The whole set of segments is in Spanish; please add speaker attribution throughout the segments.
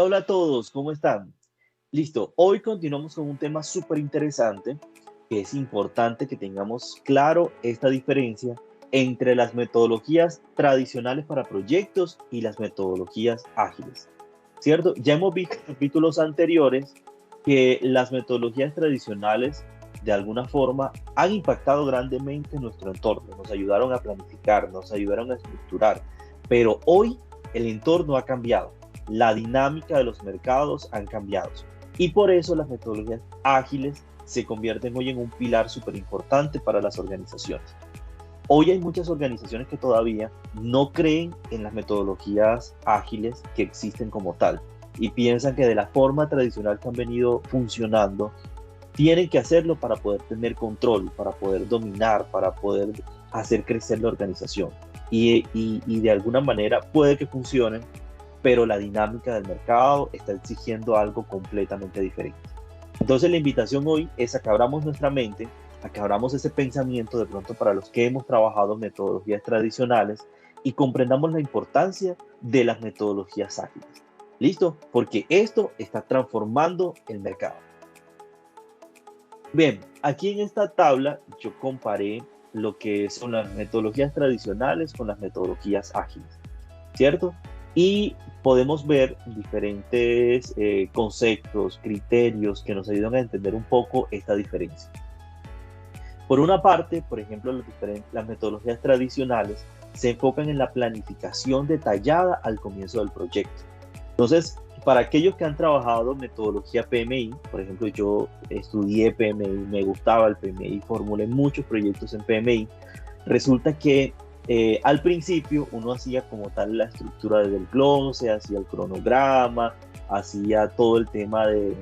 Speaker 1: Hola a todos, ¿cómo están? Listo, hoy continuamos con un tema súper interesante, que es importante que tengamos claro esta diferencia entre las metodologías tradicionales para proyectos y las metodologías ágiles, ¿cierto? Ya hemos visto en capítulos anteriores que las metodologías tradicionales de alguna forma han impactado grandemente nuestro entorno, nos ayudaron a planificar, nos ayudaron a estructurar, pero hoy el entorno ha cambiado, la dinámica de los mercados han cambiado y por eso las metodologías ágiles se convierten hoy en un pilar súper importante para las organizaciones. Hoy hay muchas organizaciones que todavía no creen en las metodologías ágiles que existen como tal y piensan que de la forma tradicional que han venido funcionando, tienen que hacerlo para poder tener control, para poder dominar, para poder hacer crecer la organización. Y de alguna manera puede que funcionen, pero la dinámica del mercado está exigiendo algo completamente diferente. Entonces la invitación hoy es a que abramos nuestra mente, a que abramos ese pensamiento de pronto para los que hemos trabajado en metodologías tradicionales y comprendamos la importancia de las metodologías ágiles. ¿Listo? Porque esto está transformando el mercado. Bien, aquí en esta tabla yo comparé lo que son las metodologías tradicionales con las metodologías ágiles, ¿cierto? Y podemos ver diferentes conceptos, criterios que nos ayudan a entender un poco esta diferencia. Por una parte, por ejemplo, las metodologías tradicionales se enfocan en la planificación detallada al comienzo del proyecto. Entonces, para aquellos que han trabajado metodología PMI, por ejemplo, yo estudié PMI, me gustaba el PMI, formulé muchos proyectos en PMI, resulta que al principio uno hacía como tal la estructura del desglose, hacía el cronograma, hacía todo el tema de,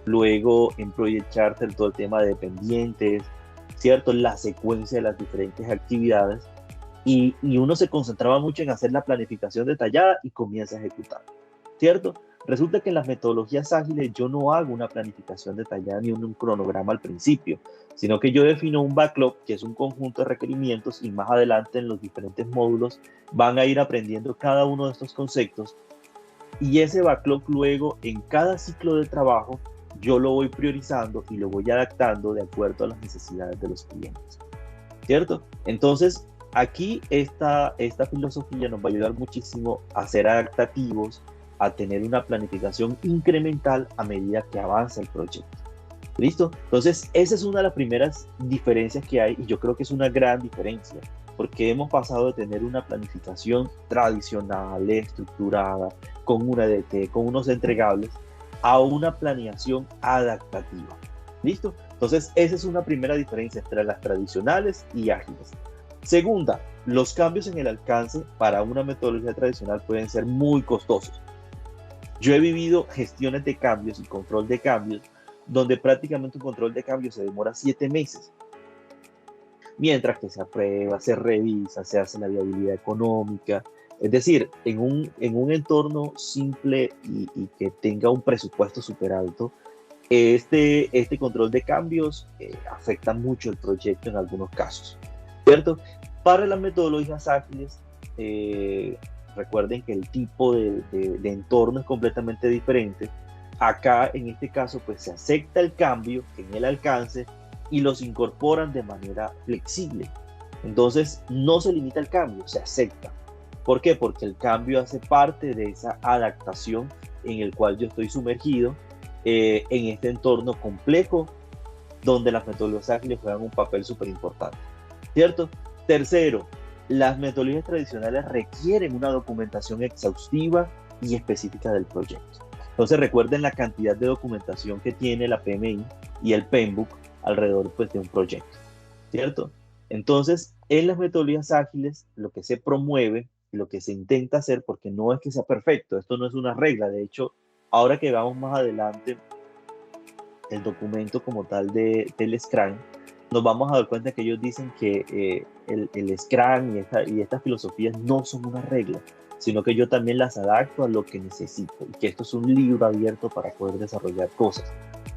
Speaker 1: luego en Project Charter, todo el tema de dependientes, ¿cierto? La secuencia de las diferentes actividades y uno se concentraba mucho en hacer la planificación detallada y comienza a ejecutar, ¿cierto? Resulta que en las metodologías ágiles yo no hago una planificación detallada ni un cronograma al principio, sino que yo defino un backlog, que es un conjunto de requerimientos, y más adelante en los diferentes módulos van a ir aprendiendo cada uno de estos conceptos, y ese backlog luego en cada ciclo de trabajo yo lo voy priorizando y lo voy adaptando de acuerdo a las necesidades de los clientes, ¿cierto? Entonces, aquí esta filosofía nos va a ayudar muchísimo a ser adaptativos, a tener una planificación incremental a medida que avanza el proyecto. ¿Listo? Entonces, esa es una de las primeras diferencias que hay y yo creo que es una gran diferencia, porque hemos pasado de tener una planificación tradicional, estructurada, con una DT, con unos entregables, a una planeación adaptativa. ¿Listo? Entonces, esa es una primera diferencia entre las tradicionales y ágiles. Segunda, los cambios en el alcance para una metodología tradicional pueden ser muy costosos. Yo he vivido gestiones de cambios y control de cambios donde prácticamente un control de cambios se demora 7 meses. Mientras que se aprueba, se revisa, se hace la viabilidad económica. Es decir, en un entorno simple y que tenga un presupuesto súper alto, este control de cambios afecta mucho el proyecto en algunos casos, ¿cierto? Para las metodologías ágiles, recuerden que el tipo de entorno es completamente diferente. Acá, en este caso, pues se acepta el cambio en el alcance y los incorporan de manera flexible. Entonces, no se limita el cambio, se acepta. ¿Por qué? Porque el cambio hace parte de esa adaptación en el cual yo estoy sumergido en este entorno complejo donde las metodologías ágiles juegan un papel súper importante, ¿cierto? Tercero, las metodologías tradicionales requieren una documentación exhaustiva y específica del proyecto. Entonces recuerden la cantidad de documentación que tiene la PMI y el PMBOK alrededor pues, de un proyecto, ¿cierto? Entonces, en las metodologías ágiles, lo que se promueve y lo que se intenta hacer, porque no es que sea perfecto, esto no es una regla, de hecho, ahora que veamos más adelante el documento como tal del Scrum, nos vamos a dar cuenta que ellos dicen que el Scrum y estas filosofías no son una regla, sino que yo también las adapto a lo que necesito y que esto es un libro abierto para poder desarrollar cosas.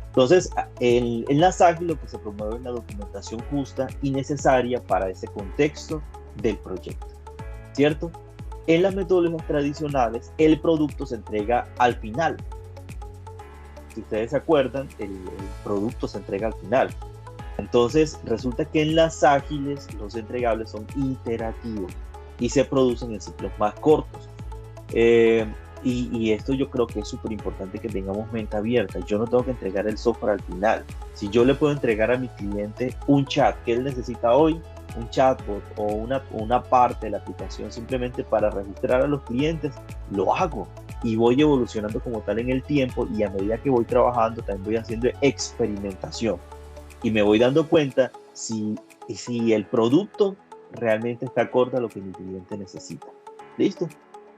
Speaker 1: Entonces, en las ágiles lo que se promueve es la documentación justa y necesaria para ese contexto del proyecto, ¿cierto? En las metodologías tradicionales, el producto se entrega al final. Si ustedes se acuerdan, el producto se entrega al final. Entonces, resulta que en las ágiles los entregables son iterativos y se producen en ciclos más cortos. Y esto yo creo que es súper importante que tengamos mente abierta. Yo no tengo que entregar el software al final. Si yo le puedo entregar a mi cliente un chat que él necesita hoy, un chatbot o una parte de la aplicación simplemente para registrar a los clientes, lo hago y voy evolucionando como tal en el tiempo, y a medida que voy trabajando también voy haciendo experimentación y me voy dando cuenta si el producto realmente está acorde a lo que mi cliente necesita. ¿Listo?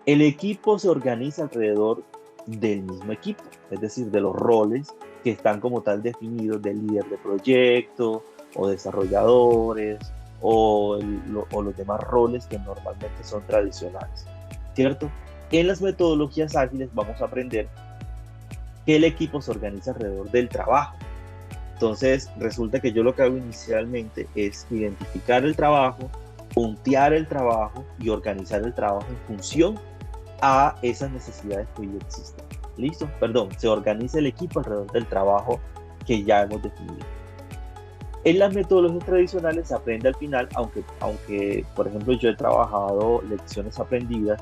Speaker 1: El equipo se organiza alrededor del mismo equipo, es decir, de los roles que están como tal definidos, del líder de proyecto o desarrolladores o los demás roles que normalmente son tradicionales, ¿cierto? En las metodologías ágiles vamos a aprender que el equipo se organiza alrededor del trabajo. Entonces, resulta que yo lo que hago inicialmente es identificar el trabajo, puntear el trabajo y organizar el trabajo en función a esas necesidades que hoy existen. ¿Listo? Perdón, se organiza el equipo alrededor del trabajo que ya hemos definido. En las metodologías tradicionales se aprende al final, aunque por ejemplo yo he trabajado lecciones aprendidas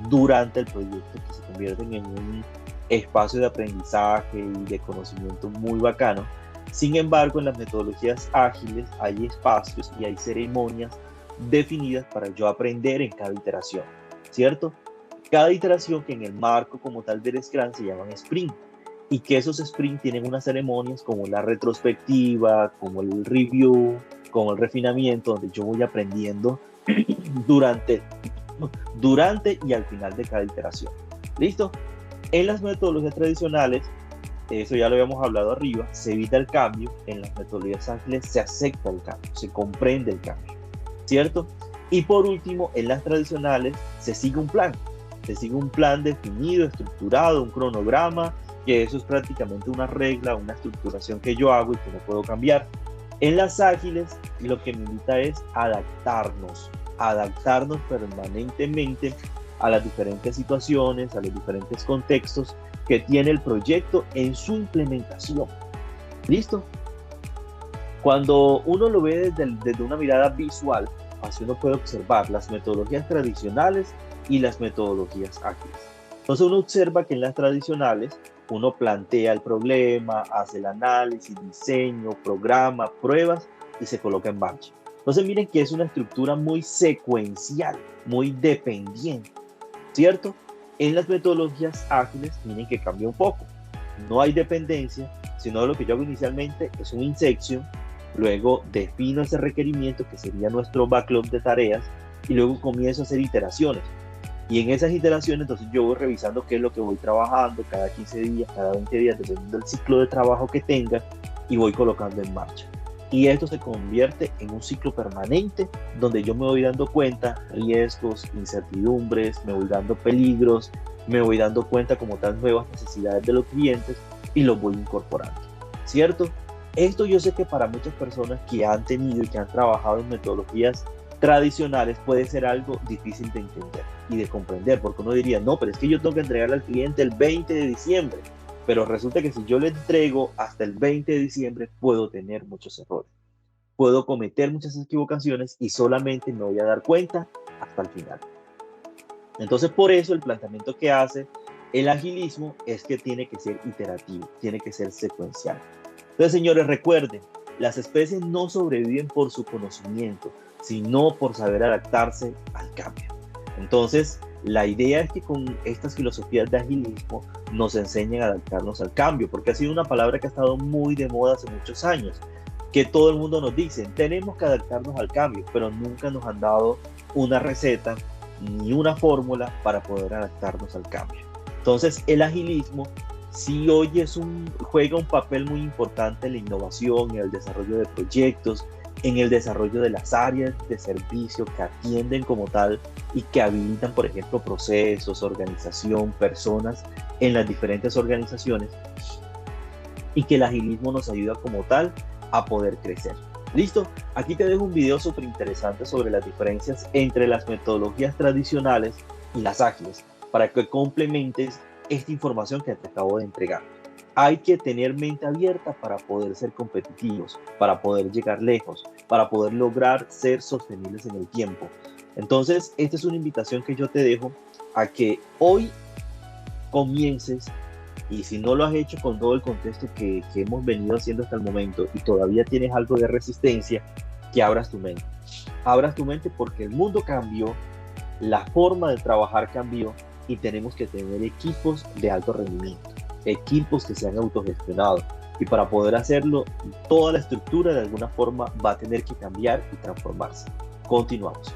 Speaker 1: durante el proyecto que se convierten en un espacio de aprendizaje y de conocimiento muy bacano. Sin embargo, en las metodologías ágiles hay espacios y hay ceremonias definidas para yo aprender en cada iteración, ¿cierto? Cada iteración que en el marco como tal del Scrum se llaman sprint, y que esos sprints tienen unas ceremonias como la retrospectiva, como el review, como el refinamiento, donde yo voy aprendiendo durante y al final de cada iteración. ¿Listo? En las metodologías tradicionales, eso ya lo habíamos hablado arriba, se evita el cambio. En las metodologías ágiles se acepta el cambio, se comprende el cambio, ¿cierto? Y por último, en las tradicionales se sigue un plan definido, estructurado, un cronograma, que eso es prácticamente una regla, una estructuración que yo hago y que no puedo cambiar. En las ágiles, lo que me invita es adaptarnos permanentemente a las diferentes situaciones, a los diferentes contextos que tiene el proyecto en su implementación. ¿Listo? Cuando uno lo ve desde una mirada visual, así uno puede observar las metodologías tradicionales y las metodologías ágiles. Entonces uno observa que en las tradicionales uno plantea el problema, hace el análisis, diseño, programa, pruebas y se coloca en marcha. Entonces miren que es una estructura muy secuencial, muy dependiente, ¿cierto? En las metodologías ágiles, miren que cambia un poco. No hay dependencia, sino lo que yo hago inicialmente es un inception, luego defino ese requerimiento que sería nuestro backlog de tareas y luego comienzo a hacer iteraciones. Y en esas iteraciones, entonces yo voy revisando qué es lo que voy trabajando cada 15 días, cada 20 días, dependiendo del ciclo de trabajo que tenga, y voy colocando en marcha. Y esto se convierte en un ciclo permanente donde yo me voy dando cuenta riesgos, incertidumbres, me voy dando peligros, me voy dando cuenta como tal nuevas necesidades de los clientes y los voy incorporando, ¿cierto? Esto yo sé que para muchas personas que han tenido y que han trabajado en metodologías tradicionales puede ser algo difícil de entender y de comprender, porque uno diría, no, pero es que yo tengo que entregarle al cliente el 20 de diciembre, pero resulta que si yo le entrego hasta el 20 de diciembre puedo tener muchos errores, puedo cometer muchas equivocaciones y solamente me voy a dar cuenta hasta el final. Entonces por eso el planteamiento que hace el agilismo es que tiene que ser iterativo, tiene que ser secuencial. Entonces, señores, recuerden, las especies no sobreviven por su conocimiento, sino por saber adaptarse al cambio. Entonces, la idea es que con estas filosofías de agilismo nos enseñen a adaptarnos al cambio, porque ha sido una palabra que ha estado muy de moda hace muchos años, que todo el mundo nos dice, tenemos que adaptarnos al cambio, pero nunca nos han dado una receta ni una fórmula para poder adaptarnos al cambio. Entonces, el agilismo sí hoy juega un papel muy importante en la innovación, en el desarrollo de proyectos, en el desarrollo de las áreas de servicio que atienden como tal y que habilitan, por ejemplo, procesos, organización, personas en las diferentes organizaciones, y que el agilismo nos ayuda como tal a poder crecer. ¿Listo? Aquí te dejo un video súper interesante sobre las diferencias entre las metodologías tradicionales y las ágiles, para que complementes esta información que te acabo de entregar. Hay que tener mente abierta para poder ser competitivos, para poder llegar lejos, para poder lograr ser sostenibles en el tiempo. Entonces, esta es una invitación que yo te dejo a que hoy comiences, y si no lo has hecho con todo el contexto que hemos venido haciendo hasta el momento y todavía tienes algo de resistencia, que abras tu mente. Abras tu mente porque el mundo cambió, la forma de trabajar cambió y tenemos que tener equipos de alto rendimiento, equipos que sean autogestionados. Y para poder hacerlo, toda la estructura de alguna forma va a tener que cambiar y transformarse. Continuamos.